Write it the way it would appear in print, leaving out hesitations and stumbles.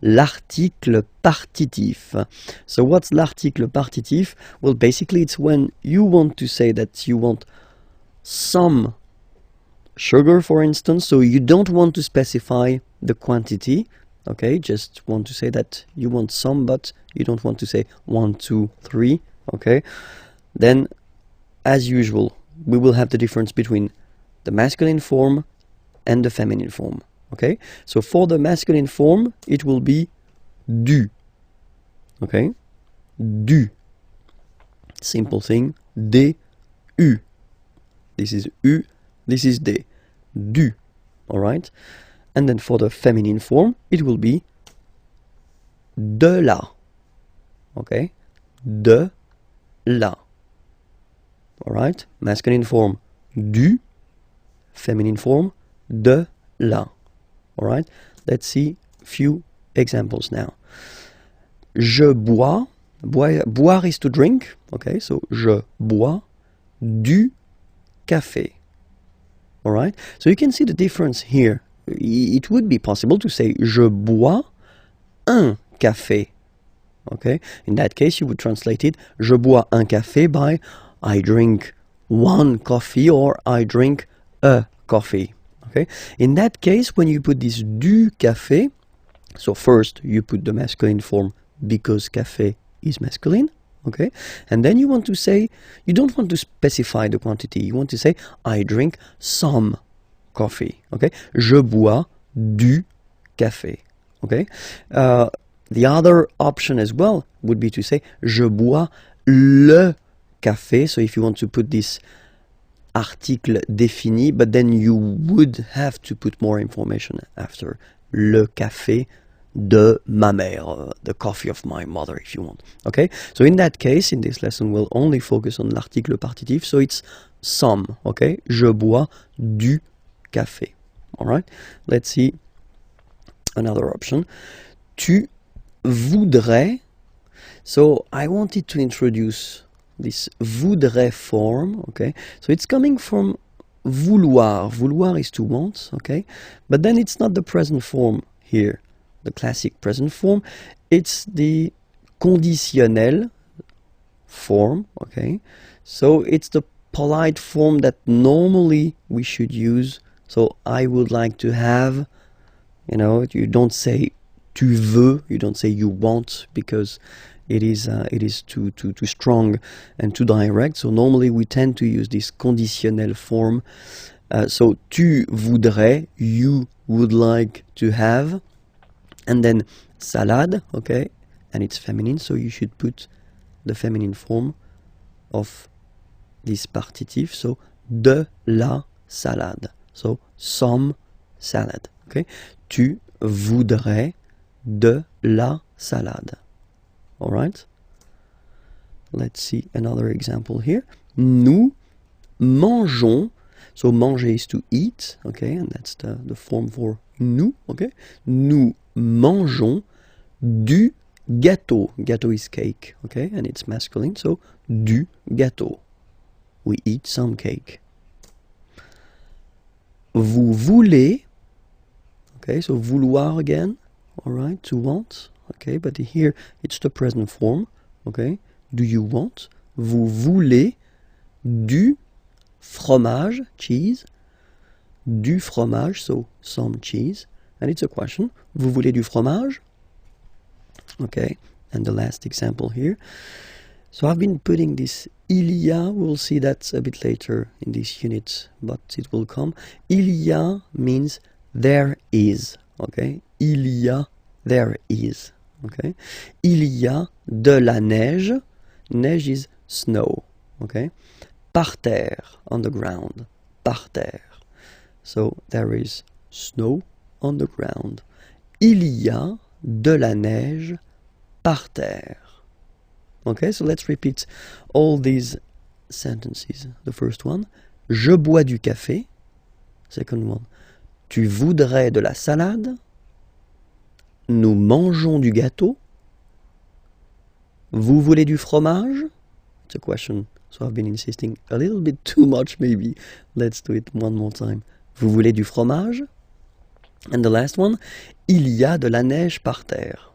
l'article partitif. So what's l'article partitif? Well, basically it's when you want to say that you want some sugar, for instance, so you don't want to specify the quantity, okay, just want to say that you want some, but you don't want to say 1, 2, 3, okay, then as usual we will have the difference between the masculine form and the feminine form, okay. So for the masculine form it will be du, okay, du, simple thing, d, u, this is u, this is D, du, alright? And then for the feminine form, it will be de la, okay? De la, alright? Masculine form, du, feminine form, de la, alright? Let's see a few examples now. Je bois, boire is to drink, okay? So, je bois du café. Alright, so you can see the difference here. It would be possible to say je bois un café. Okay, in that case you would translate it je bois un café by I drink one coffee or I drink a coffee. Okay, in that case when you put this du café, so first you put the masculine form because café is masculine. Okay, and then you want to say, you don't want to specify the quantity, you want to say I drink some coffee. Okay, je bois du café. Okay, the other option as well would be to say je bois le café. So if you want to put this article défini, but then you would have to put more information after le café de ma mère, the coffee of my mother, if you want. Okay, so in that case, in this lesson, we'll only focus on l'article partitif, so it's some. Okay, je bois du café. All right, let's see another option. Tu voudrais. So I wanted to introduce this voudrais form. Okay, so it's coming from vouloir. Vouloir is to want. Okay, but then it's not the present form here, the classic present form, it's the conditionnel form, okay? So it's the polite form that normally we should use. So I would like to have, you know, you don't say tu veux, you don't say you want, because it is too strong and too direct. So normally we tend to use this conditionnel form. So tu voudrais, you would like to have. And then salade, okay, and it's feminine, so you should put the feminine form of this partitif, so de la salade, so some salad, okay. Tu voudrais de la salade. All right. Let's see another example here. Nous mangeons, so manger is to eat, okay, and that's the form for nous, okay. Nous mangeons du gâteau. Gâteau is cake, okay, and it's masculine, so du gâteau. We eat some cake. Vous voulez, okay, so vouloir again, all right, to want, okay, but here it's the present form, okay. Do you want? Vous voulez du fromage, cheese, du fromage, so some cheese. And it's a question. Vous voulez du fromage? Okay, and the last example here. So I've been putting this il y a, we'll see that a bit later in this unit, but it will come. Il y a means there is, okay? Il y a, there is, okay? Il y a de la neige. Neige is snow, okay? Par terre, on the ground, par terre. So there is snow on the ground. Il y a de la neige par terre. Okay, so let's repeat all these sentences. The first one, je bois du café. Second one, tu voudrais de la salade. Nous mangeons du gâteau. Vous voulez du fromage? It's a question, so I've been insisting a little bit too much maybe. Let's do it one more time. Vous voulez du fromage? And the last one, il y a de la neige par terre.